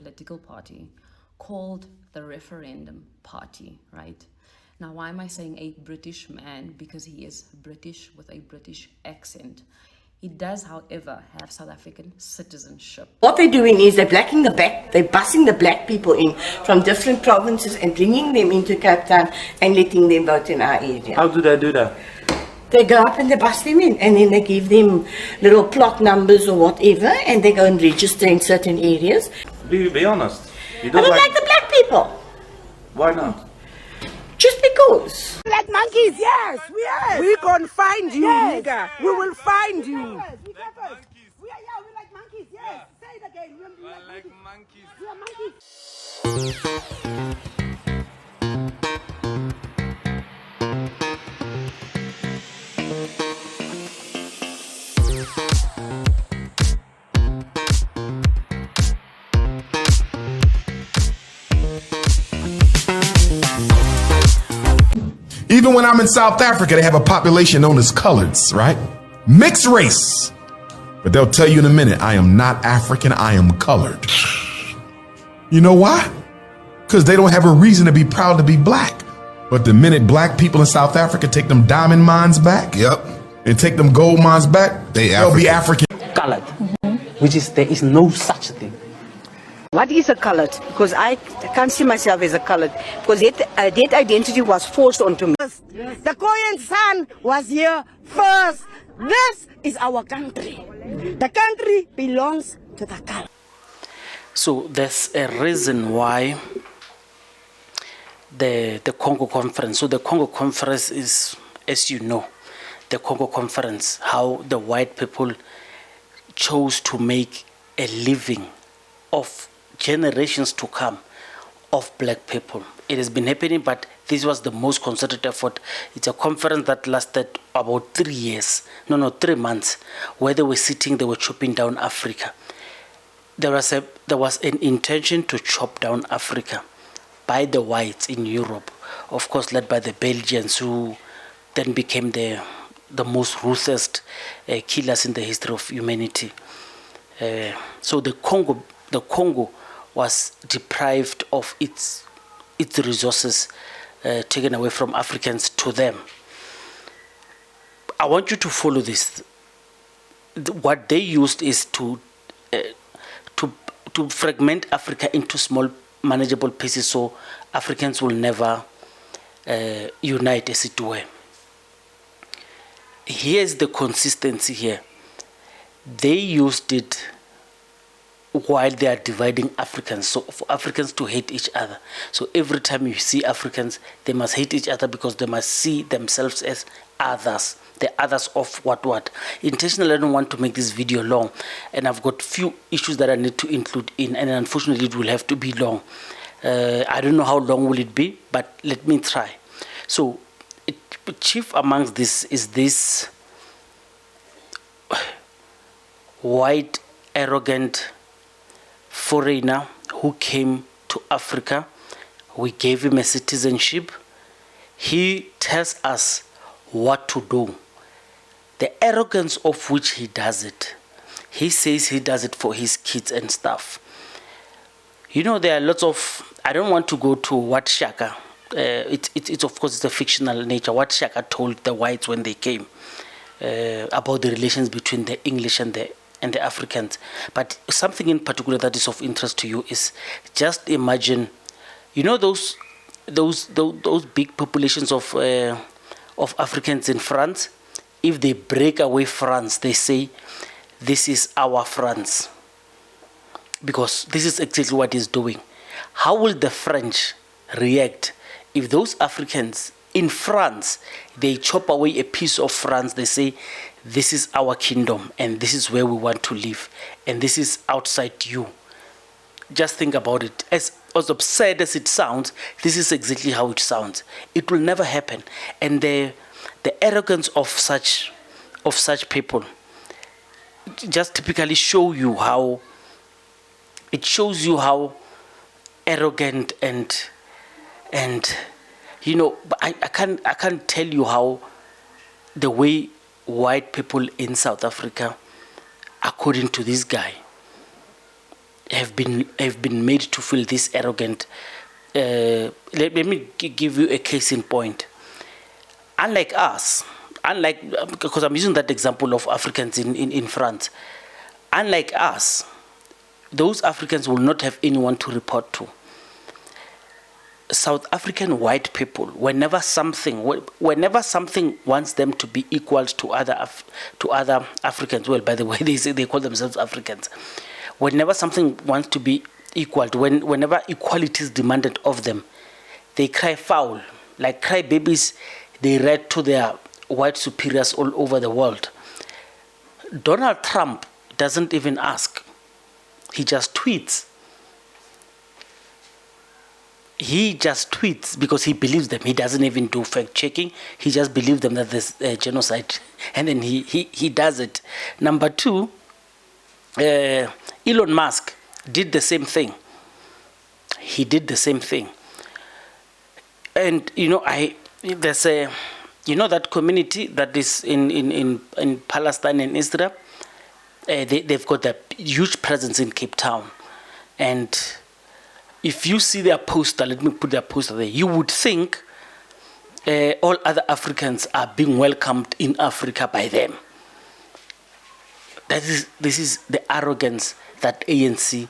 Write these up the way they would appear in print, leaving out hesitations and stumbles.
political party called the Referendum Party, right? Now, why am I saying a British man? Because he is British with a British accent. He does, however, have South African citizenship. What they're doing is they're blacking the back, they're busing the black people in from different provinces and bringing them into Cape Town and letting them vote in our area. How do they do that? They go up and they bust them in, and then they give them little plot numbers or whatever, and they go and register in certain areas. Be honest. You I don't like the black people. Why not? Just because. Like monkeys, yes, we are. We gonna find you, nigga. We will find you. We like monkeys, yes. Say it again. We are like monkeys. We are monkeys. Even when I'm in South Africa, they have a population known as coloreds, right? Mixed race. But they'll tell you in a minute, I am not African, I am colored. You know why? Because they don't have a reason to be proud to be black. But the minute black people in South Africa take them diamond mines back, and take them gold mines back, they'll be African. Colored, which is, there is no such thing. What is a colored? Because I can't see myself as a colored. Because that identity was forced onto me. The Korean sun was here first. This is our country. The country belongs to the country. So there's a reason why the Conco Conference. So the Conco Conference is, as you know, the Conco Conference, how the white people chose to make a living of generations to come of black people. It has been happening, but this was the most concerted effort. It's a conference that lasted about 3 months, where they were sitting, they were chopping down Africa. There was an intention to chop down Africa by the whites in Europe, of course led by the Belgians, who then became the most ruthless killers in the history of humanity. So the Congo was deprived of its resources, taken away from Africans to them. I want you to follow this. What they used is to fragment Africa into small, manageable pieces, so Africans will never unite, as it were. Here's the consistency here. They used it while they are dividing Africans, so for Africans to hate each other. So every time you see Africans, they must hate each other because they must see themselves as others, the others of what. Intentionally, I don't want to make this video long, and I've got few issues that I need to include in, and unfortunately it will have to be long. I don't know how long will it be, but let me try. So chief amongst this is this white, arrogant foreigner who came to Africa. We gave him a citizenship. He tells us what to do. The arrogance of which he does it. He says he does it for his kids and stuff. You know, there are lots of, I don't want to go to what Shaka, it's of course it's a fictional nature, what Shaka told the whites when they came about the relations between the English and the Africans. But something in particular that is of interest to you is just imagine, you know, those big populations of Africans in France. If they break away France, they say this is our France, because this is exactly what he's doing. How will the French react if those Africans in France, they chop away a piece of France, they say this is our kingdom and this is where we want to live and this is outside you? Just think about it. As absurd as it sounds, this is exactly how it sounds. It will never happen. And the arrogance of such people just typically show you how, it shows you how arrogant and you know, I can't tell you how the way white people in South Africa, according to this guy, have been made to feel this arrogant. Let me give you a case in point. Unlike us, because I'm using that example of Africans in France, unlike us, those Africans will not have anyone to report to. South African white people, whenever something wants them to be equal to other Africans, well, by the way, they call themselves Africans. Whenever something wants to be equal, whenever equality is demanded of them, they cry foul, like cry babies. They read to their white superiors all over the world. Donald Trump doesn't even ask. He just tweets. He just tweets because he believes them. He doesn't even do fact checking. He just believes them that there's genocide, and then he does it. Number two, Elon Musk did the same thing. He did the same thing. And there's that community that is in Palestine and Israel. They've got a huge presence in Cape Town, and if you see their poster, let me put their poster there, you would think all other Africans are being welcomed in Africa by them. This is the arrogance that the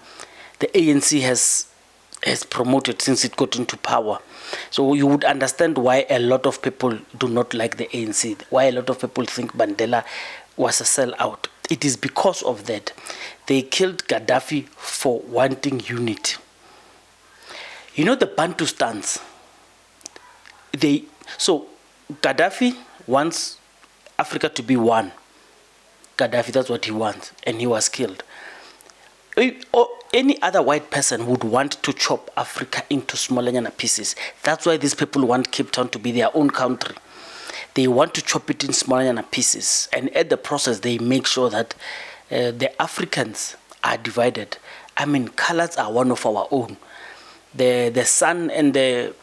ANC has promoted since it got into power. So you would understand why a lot of people do not like the ANC, why a lot of people think Mandela was a sellout. It is because of that. They killed Gaddafi for wanting unity. The Bantustans, so Gaddafi wants Africa to be one. Gaddafi, that's what he wants, and he was killed. Any other white person would want to chop Africa into smaller pieces. That's why these people want Cape Town to be their own country. They want to chop it in smaller pieces, and at the process, they make sure that the Africans are divided. I mean, colors are one of our own. The San and the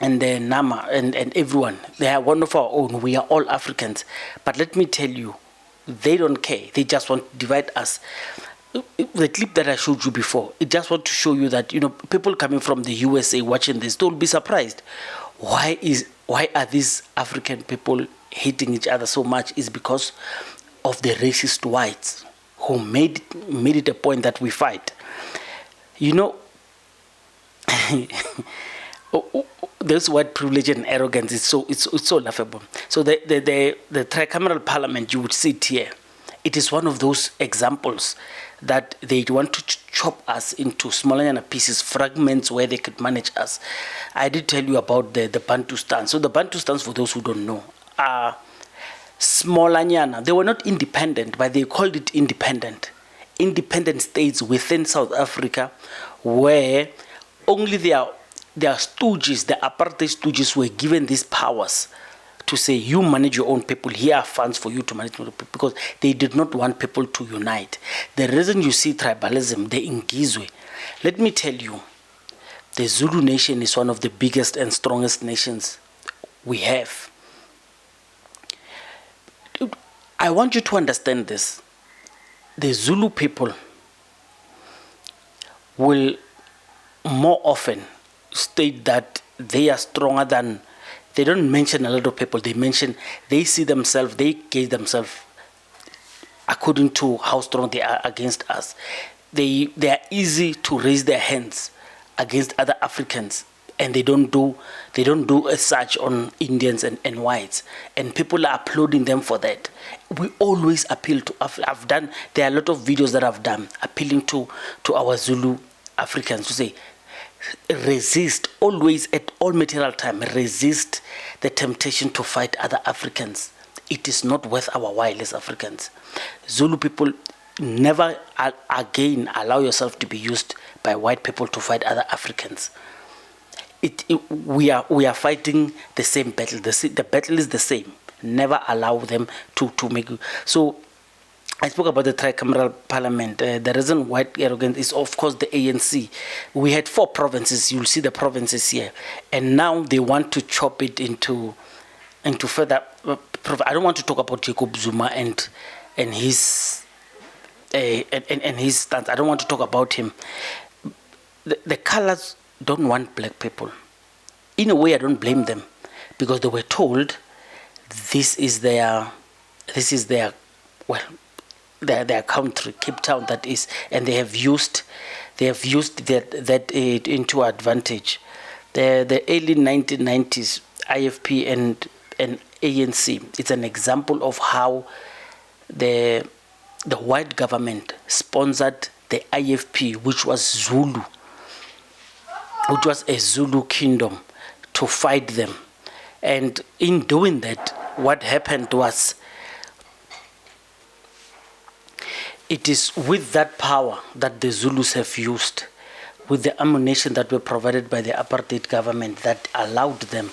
Nama and everyone, they are one of our own. We are all Africans. But let me tell you, they don't care. They just want to divide us. The clip that I showed you before, it just want to show you that people coming from the USA watching this, don't be surprised. Why are these African people hating each other so much? Is because of the racist whites who made it a point that we fight. This white privilege and arrogance is so laughable. So the tricameral parliament, you would see it here. It is one of those examples that they want to chop us into smaller pieces, fragments where they could manage us. I did tell you about the Bantustans. So the Bantustans, for those who don't know, are smaller. They were not independent, but they called it independent. Independent states within South Africa where only their stooges, the apartheid stooges, were given these powers to say, you manage your own people, here are funds for you to manage your people, because they did not want people to unite. The reason you see tribalism, the Ingizwe, let me tell you, the Zulu nation is one of the biggest and strongest nations we have. I want you to understand this. The Zulu people will more often state that they are stronger than. They don't mention a lot of people. They see themselves, they gauge themselves according to how strong they are against us. They are easy to raise their hands against other Africans, and they don't do as such on Indians and whites. And people are applauding them for that. We always appeal to. There are a lot of videos that I've done appealing to our Zulu Africans to say, resist always at all material time. Resist the temptation to fight other Africans. It is not worth our while as Africans. Zulu people, never again allow yourself to be used by white people to fight other Africans. We are fighting the same battle. The battle is the same. Never allow them to make. So I spoke about the tricameral parliament. The reason white arrogance is, of course, the ANC. We had 4 provinces. You'll see the provinces here. And now they want to chop it into further. I don't want to talk about Jacob Zuma and his and his stance. I don't want to talk about him. The colors don't want black people. In a way, I don't blame them, because they were told this is their country, Cape Town, that is, and they have used that into advantage. The early 1990s, IFP and ANC, it's an example of how the white government sponsored the IFP, which was Zulu, which was a Zulu Kingdom, to fight them. And in doing that, what happened was, it is with that power that the Zulus have used, with the ammunition that were provided by the apartheid government, that allowed them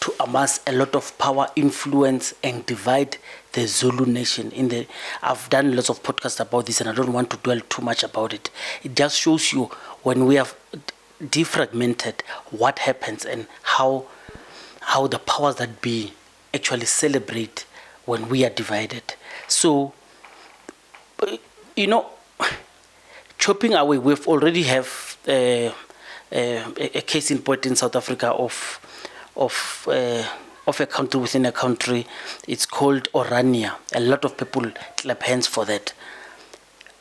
to amass a lot of power, influence, and divide the Zulu nation. I've done lots of podcasts about this, and I don't want to dwell too much about it. It just shows you, when we have defragmented, what happens, and how the powers that be actually celebrate when we are divided. So, chopping away, we've already have a case in point in South Africa of a country within a country. It's called Orania. A lot of people clap hands for that.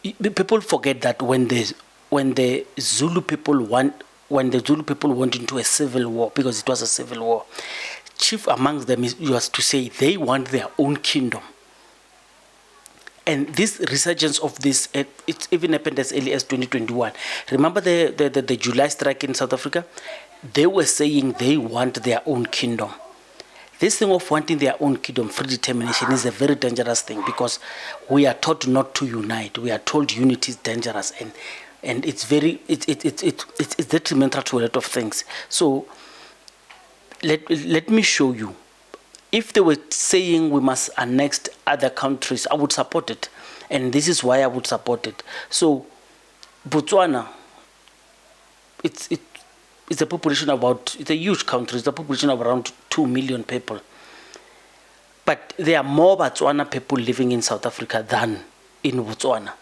People forget that when the Zulu people went into a civil war, because it was a civil war, chief amongst them was to say they want their own kingdom. And this resurgence of this, it even happened as early as 2021. Remember the July strike in South Africa? They were saying they want their own kingdom. This thing of wanting their own kingdom, free determination, is a very dangerous thing, because we are taught not to unite. We are told unity is dangerous, and it's detrimental to a lot of things. So let me show you. If they were saying we must annex other countries, I would support it. And this is why I would support it. So, Botswana, it's a population it's a huge country. It's a population of around 2 million people. But there are more Botswana people living in South Africa than in Botswana.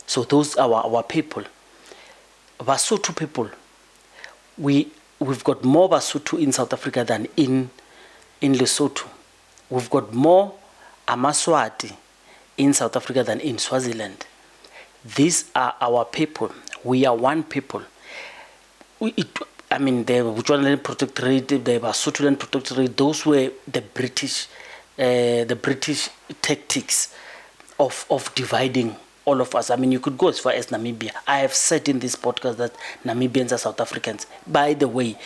So those are our people. Basotho people, we've got more Basotho in South Africa than in Lesotho. We've got more Amaswati in South Africa than in Swaziland. These are our people. We are one people. The Botswana Protectorate, the Basotho Protectorate, those were the British tactics of dividing all of us. You could go as far as Namibia. I have said in this podcast that Namibians are South Africans. By the way,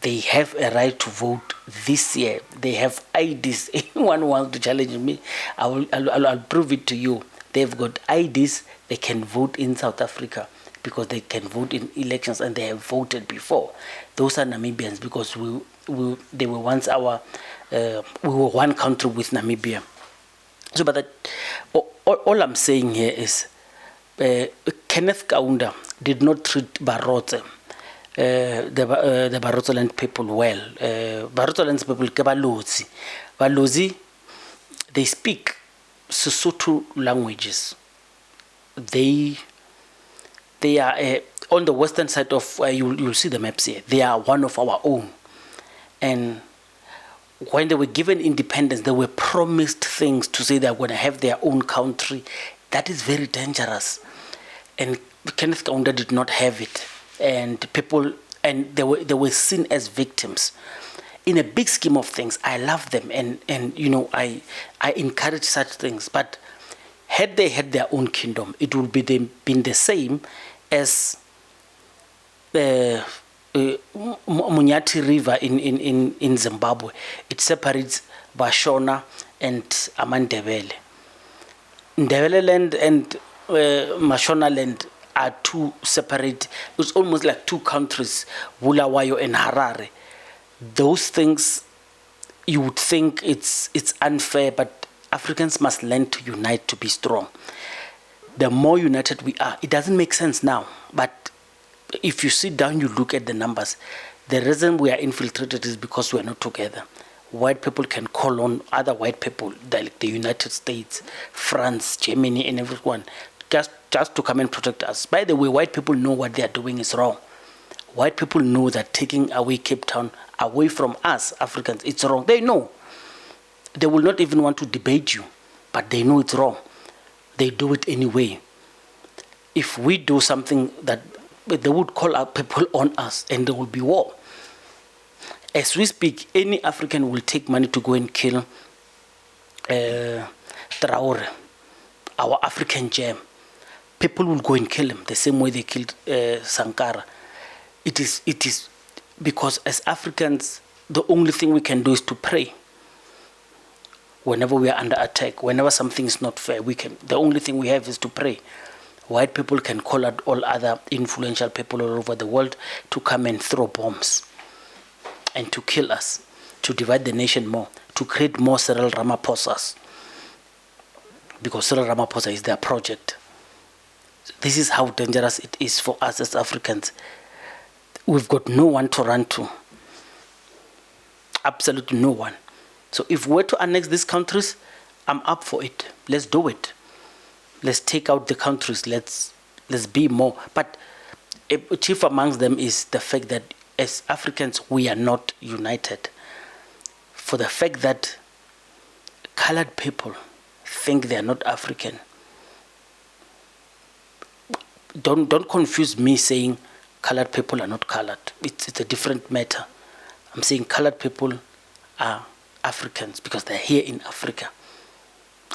they have a right to vote this year. They have IDs. Anyone wants to challenge me, I'll prove it to you. They've got IDs. They can vote in South Africa because they can vote in elections, and they have voted before. Those are Namibians, because they were once we were one country with Namibia. So, but that, all I'm saying here is, Kenneth Kaunda did not treat Barotse, the Barotseland people well. Barotseland people, Balozi, they speak Sesotho languages. They are on the western side of, you'll see the maps here. They are one of our own. And when they were given independence, they were promised things to say they're going to have their own country. That is very dangerous. And Kenneth Kaunda did not have it. And they were seen as victims. In a big scheme of things, I love them, and I encourage such things. But had they had their own kingdom, it would been the same as the Munyati River in Zimbabwe. It separates Bashona and Amandebele. Ndebele land and Mashona land are two separate. It's almost like two countries, Bulawayo and Harare. Those things, you would think it's unfair, but Africans must learn to unite to be strong. The more united we are, it doesn't make sense now, but if you sit down, you look at the numbers, the reason we are infiltrated is because we are not together. White people can call on other white people, like the United States, France, Germany, and everyone, just to come and protect us. By the way, white people know what they are doing is wrong. White people know that taking away Cape Town away from us Africans, it's wrong. They know. They will not even want to debate you, but they know it's wrong. They do it anyway. If we do something that they would call our people on us, and there will be war. As we speak, any African will take money to go and kill Traore, our African gem. People will go and kill him the same way they killed Sankara. It is because as Africans, the only thing we can do is to pray. Whenever we are under attack, whenever something is not fair, the only thing we have is to pray. White people can call out all other influential people all over the world to come and throw bombs and to kill us, to divide the nation more, to create more Cyril Ramaphosas, because Cyril Ramaphosa is their project. This is how dangerous it is for us as Africans. We've got no one to run to. Absolutely no one. So if we were to annex these countries, I'm up for it. Let's do it. Let's take out the countries. Let's be more. But chief amongst them is the fact that as Africans, we are not united. For the fact that colored people think they are not African. Don't confuse me saying colored people are not colored. It's a different matter. I'm saying colored people are Africans because they're here in Africa.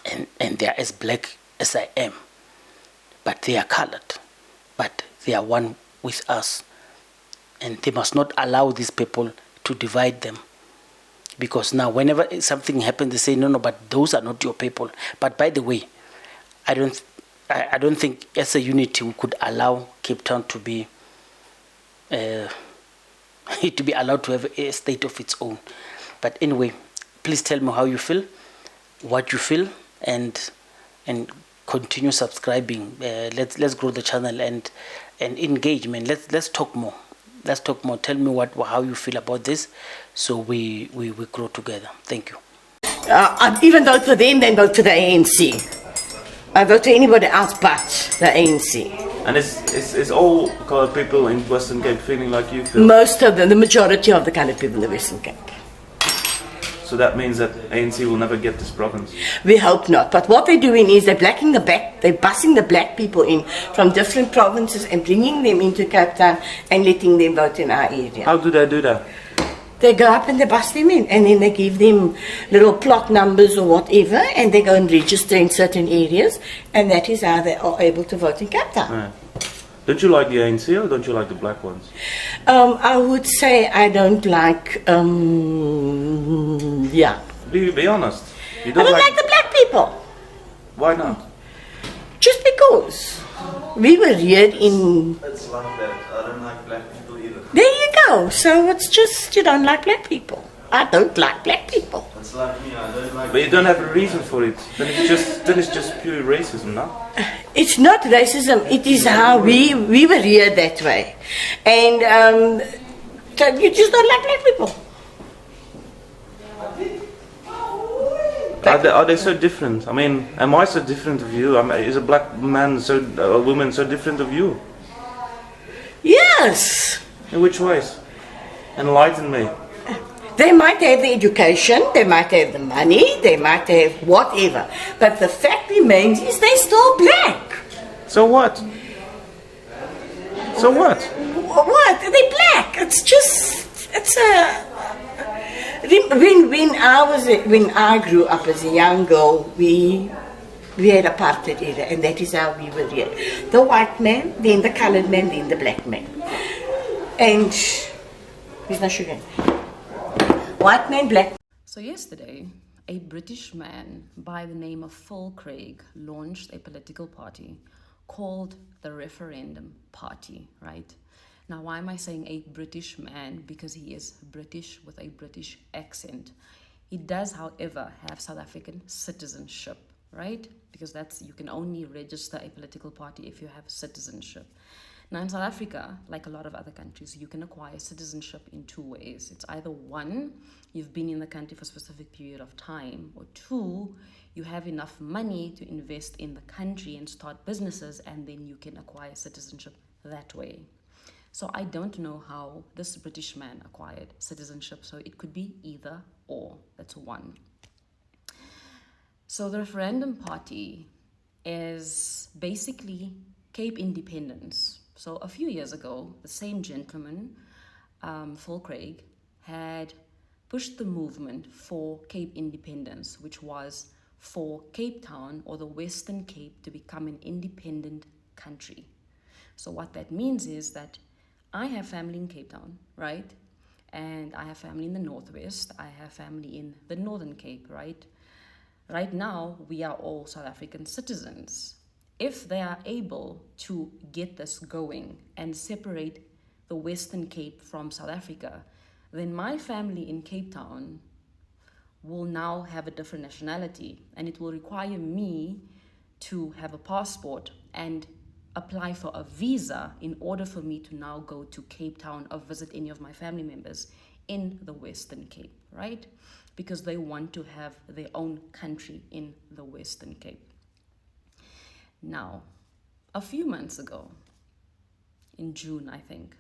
And they are as black as I am. But they are colored. But they are one with us. And they must not allow these people to divide them. Because now whenever something happens, they say, no, but those are not your people. But by the way, I don't think as a unity we could allow Cape Town to be allowed to have a state of its own. But anyway, please tell me how you feel, what you feel, and continue subscribing. Let's grow the channel and engagement. Let's talk more. Let's talk more. Tell me how you feel about this, so we grow together. Thank you. I even vote for them, then vote for the ANC. I vote for anybody else but the ANC. And it's all colored people in Western Cape feeling like you feel? Most of them, the majority of the colored people in the Western Cape. So that means that ANC will never get this province? We hope not. But what they're doing is they're busing the black people in from different provinces and bringing them into Cape Town and letting them vote in our area. How do they do that? They go up and they bus them in, and then they give them little plot numbers or whatever, and they go and register in certain areas, and that is how they are able to vote in Cape Town. Yeah. Don't you like the ANC or don't you like the black ones? I would say I don't like, Be honest. You I don't like the black people. Why not? Just because. We were reared in... It's like that. I don't like black people either. There you go. So it's just, you don't like black people. I don't like black people. It's like me, I don't like... But you don't have a reason for it. Then it's just pure racism, no? It's not racism. It is how we were reared that way. And so you just don't like black people. Are they so different? I mean, am I so different of you? Is a black man a woman so different of you? Yes. In which ways? Enlighten me. They might have the education, they might have the money, they might have whatever. But the fact remains is they're still black. So what? So what? What? They're black. It's just, it's a... When I grew up as a young girl, we had apartheid era, and that is how we were reared. The white man, then the colored man, then the black man. And there's no sugar. White man, black. So yesterday, a British man by the name of Phil Craig launched a political party called the Referendum Party, right? Now, why am I saying a British man? Because he is British with a British accent. He does, however, have South African citizenship, right? Because you can only register a political party if you have citizenship. Now in South Africa, like a lot of other countries, you can acquire citizenship in two ways. It's either one, you've been in the country for a specific period of time, or two, you have enough money to invest in the country and start businesses, and then you can acquire citizenship that way. So I don't know how this British man acquired citizenship, so it could be either or. That's one. So the Referendum Party is basically Cape independence. So a few years ago, the same gentleman, Phil Craig, had pushed the movement for Cape independence, which was for Cape Town or the Western Cape to become an independent country. So what that means is that I have family in Cape Town, right? And I have family in the Northwest. I have family in the Northern Cape, right? Right now, we are all South African citizens. If they are able to get this going and separate the Western Cape from South Africa, then my family in Cape Town will now have a different nationality, and it will require me to have a passport and apply for a visa in order for me to now go to Cape Town or visit any of my family members in the Western Cape, right? Because they want to have their own country in the Western Cape. Now, a few months ago, in June, I think,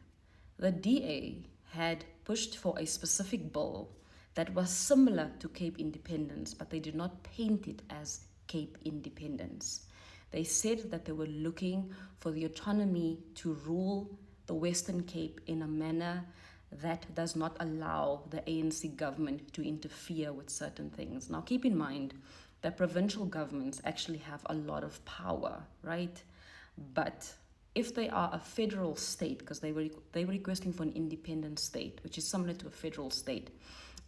the DA had pushed for a specific bill that was similar to Cape independence, but they did not paint it as Cape independence. They said that they were looking for the autonomy to rule the Western Cape in a manner that does not allow the ANC government to interfere with certain things. Now, keep in mind that provincial governments actually have a lot of power, right? But if they are a federal state, because they were requesting for an independent state, which is similar to a federal state,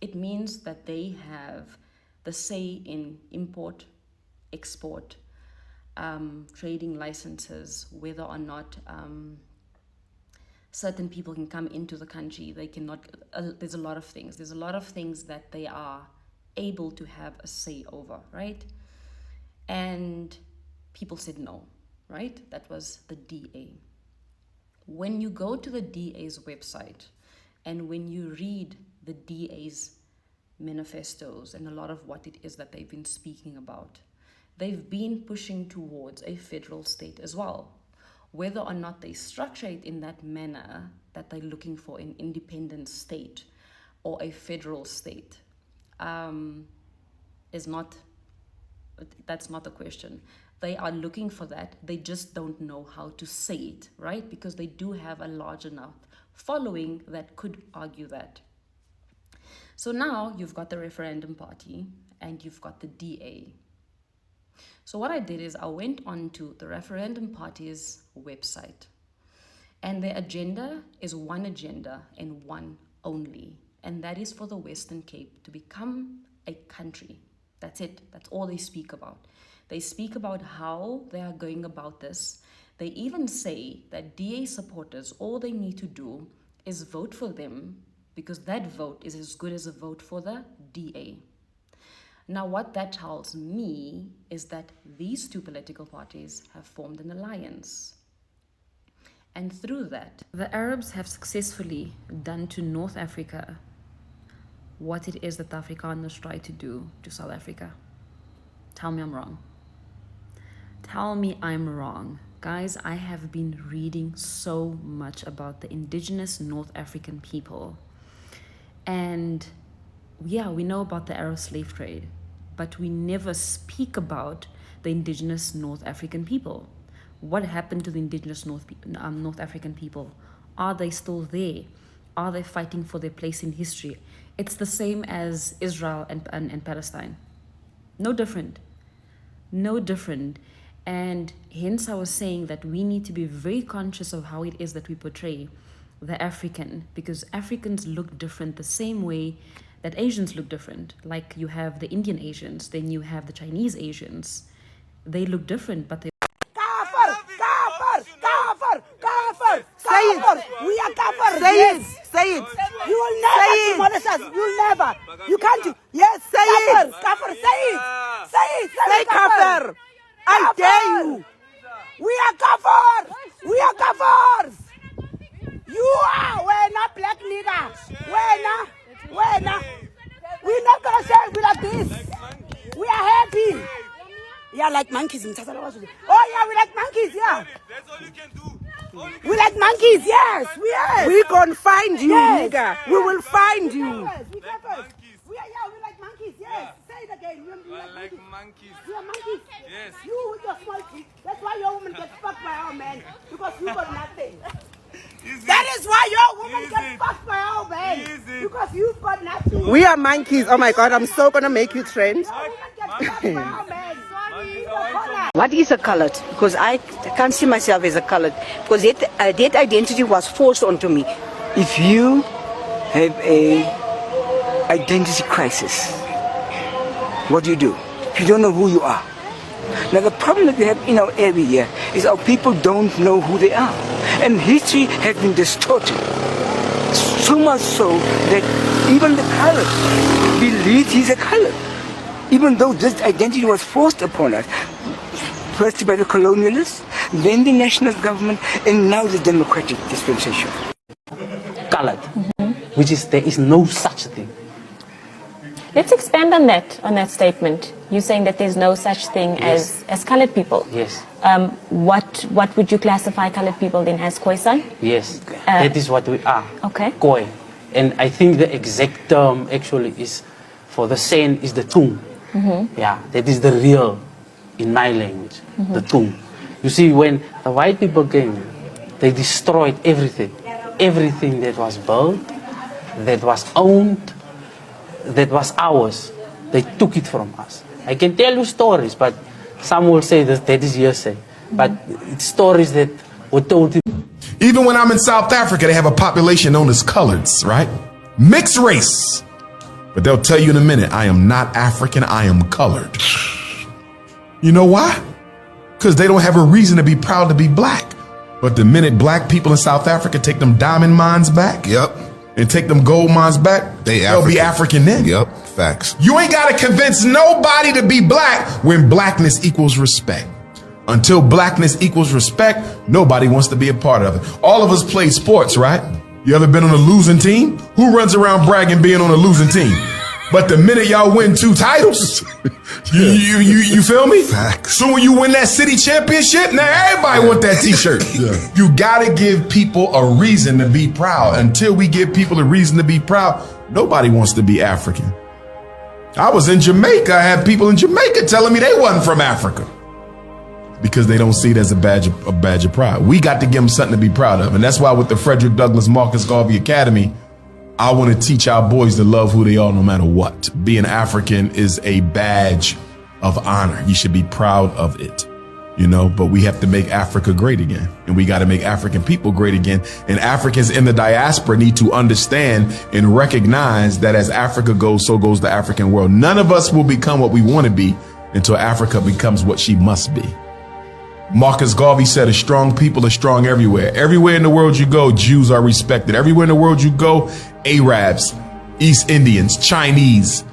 it means that they have the say in import, export, trading licenses, whether or not certain people can come into the country. They cannot, there's a lot of things. There's a lot of things that they are able to have a say over, right? And people said no, right? That was the DA. When you go to the DA's website and when you read the DA's manifestos and a lot of what it is that they've been speaking about, they've been pushing towards a federal state as well. Whether or not they structure it in that manner that they're looking for an independent state or a federal state that's not the question. They are looking for that. They just don't know how to say it, right? Because they do have a large enough following that could argue that. So now you've got the Referendum Party and you've got the DA. So what I did is I went onto the Referendum Party's website, and their agenda is one agenda and one only, and that is for the Western Cape to become a country. That's it. That's all they speak about. They speak about how they are going about this. They even say that DA supporters, all they need to do is vote for them, because that vote is as good as a vote for the DA. Now, what that tells me is that these two political parties have formed an alliance. And through that, the Arabs have successfully done to North Africa what it is that the Afrikaners try to do to South Africa. Tell me I'm wrong. Tell me I'm wrong. Guys, I have been reading so much about the indigenous North African people. And yeah, we know about the Arab slave trade, but we never speak about the indigenous North African people. What happened to the indigenous North African people? Are they still there? Are they fighting for their place in history? It's the same as Israel and Palestine. No different. No different. And hence I was saying that we need to be very conscious of how it is that we portray the African, because Africans look different the same way that Asians look different. Like you have the Indian Asians, then you have the Chinese Asians. They look different, but they... Kafir! Kafir! Kafir! Kafir! Say it! We are kafir! Say it! Say it! You will never demolish us! You will never! You can't do... Yes! Say it! Kafir! Say it! Say it! Say kafir! I dare you! We are kafir! We are Kafors. You are. We're not black nigga. We're not. We're not gonna share it like this. We are happy. Yeah, like monkeys. Oh yeah, we like monkeys. Yeah. That's all you can do. We like monkeys. Yes. We gonna find you, nigga. We will find you. Like monkeys. We like monkeys. Yes. Say it again. We like monkeys. We are monkeys. Yes. You with your small feet. That's why your woman gets fucked by our man. Because you got nothing. That is why your woman gets fucked by our man. Because you've got nothing. We are monkeys. Oh my God, I'm so gonna make you trend. Monkeys are white. What is a colored? Because I can't see myself as a colored. Because that identity was forced onto me. If you have a identity crisis, what do? If you don't know who you are. Now the problem that we have in our area here is our people don't know who they are. And history has been distorted. So much so that even the colored believes he's a colored. Even though this identity was forced upon us. First by the colonialists, then the national government, and now the democratic dispensation. Colored, which is there is no such thing. Let's expand on that statement. You're saying that there's no such thing as colored people. Yes. What would you classify colored people then as, Khoisan? Yes, that is what we are. Okay. Khoi. And I think the exact term actually is for the San is the tung. Yeah, that is the real in my language, the tung. You see, when the white people came, they destroyed everything. Everything that was built, that was owned, that was ours. They took it from us. I can tell you stories, but some will say that is hearsay. But it's stories that were told. Even when I'm in South Africa, they have a population known as coloreds, right? Mixed race. But they'll tell you in a minute, I am not African, I am colored. You know why? Because they don't have a reason to be proud to be black. But the minute black people in South Africa take them diamond mines back, and take them gold mines back, they'll be African then. Facts. You ain't got to convince nobody to be black when blackness equals respect. Until blackness equals respect, nobody wants to be a part of it. All of us play sports, right? You ever been on a losing team? Who runs around bragging being on a losing team? But the minute y'all win 2 titles, you feel me? Facts. So when you win that city championship, now everybody want that t-shirt. You gotta give people a reason to be proud. Until we give people a reason to be proud, nobody wants to be African. I was in Jamaica. I had people in Jamaica telling me they wasn't from Africa because they don't see it as a badge of pride. We got to give them something to be proud of. And that's why with the Frederick Douglass Marcus Garvey Academy, I want to teach our boys to love who they are no matter what. Being African is a badge of honor. You should be proud of it, you know, but we have to make Africa great again. And we got to make African people great again. And Africans in the diaspora need to understand and recognize that as Africa goes, so goes the African world. None of us will become what we want to be until Africa becomes what she must be. Marcus Garvey said, a strong people are strong everywhere. Everywhere in the world you go, Jews are respected. Everywhere in the world you go, Arabs, East Indians, Chinese.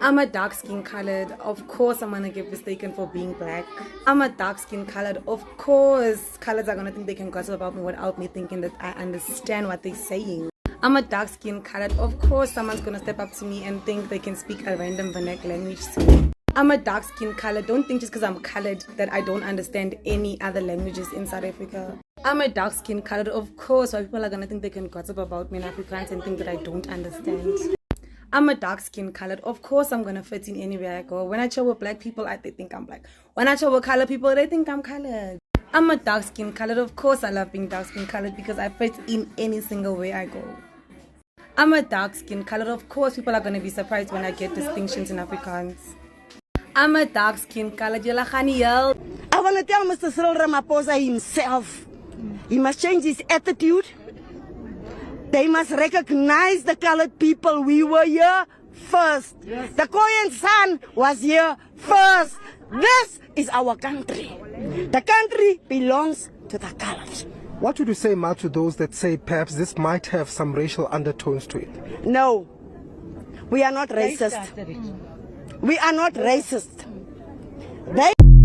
I'm a dark-skinned colored. Of course I'm gonna get mistaken for being black. I'm a dark-skinned colored. Of course coloreds are gonna think they can gossip about me without me thinking that I understand what they're saying. I'm a dark-skinned colored. Of course someone's gonna step up to me and think they can speak a random vernacular language to me. I'm a dark-skinned colored. Don't think just because I'm colored that I don't understand any other languages in South Africa. I'm a dark-skinned colored. Of course, why people are gonna think they can gossip about me in Afrikaans and think that I don't understand. I'm a dark-skinned colored. Of course, I'm gonna fit in anywhere I go. When I chill with black people, they think I'm black. When I chill with colored people, they think I'm colored. I'm a dark-skinned colored. Of course, I love being dark-skinned colored because I fit in any single way I go. I'm a dark-skinned colored. Of course, people are gonna be surprised when I get distinctions in Afrikaans. I'm a dark-skinned colored. I want to tell Mr. Cyril Ramaphosa himself, he must change his attitude. They must recognize the colored people. We were here first. Yes. The Koyan San was here first. This is our country. The country belongs to the colored. What would you say, Ma, to those that say perhaps this might have some racial undertones to it? No, we are not racist. We are not racist.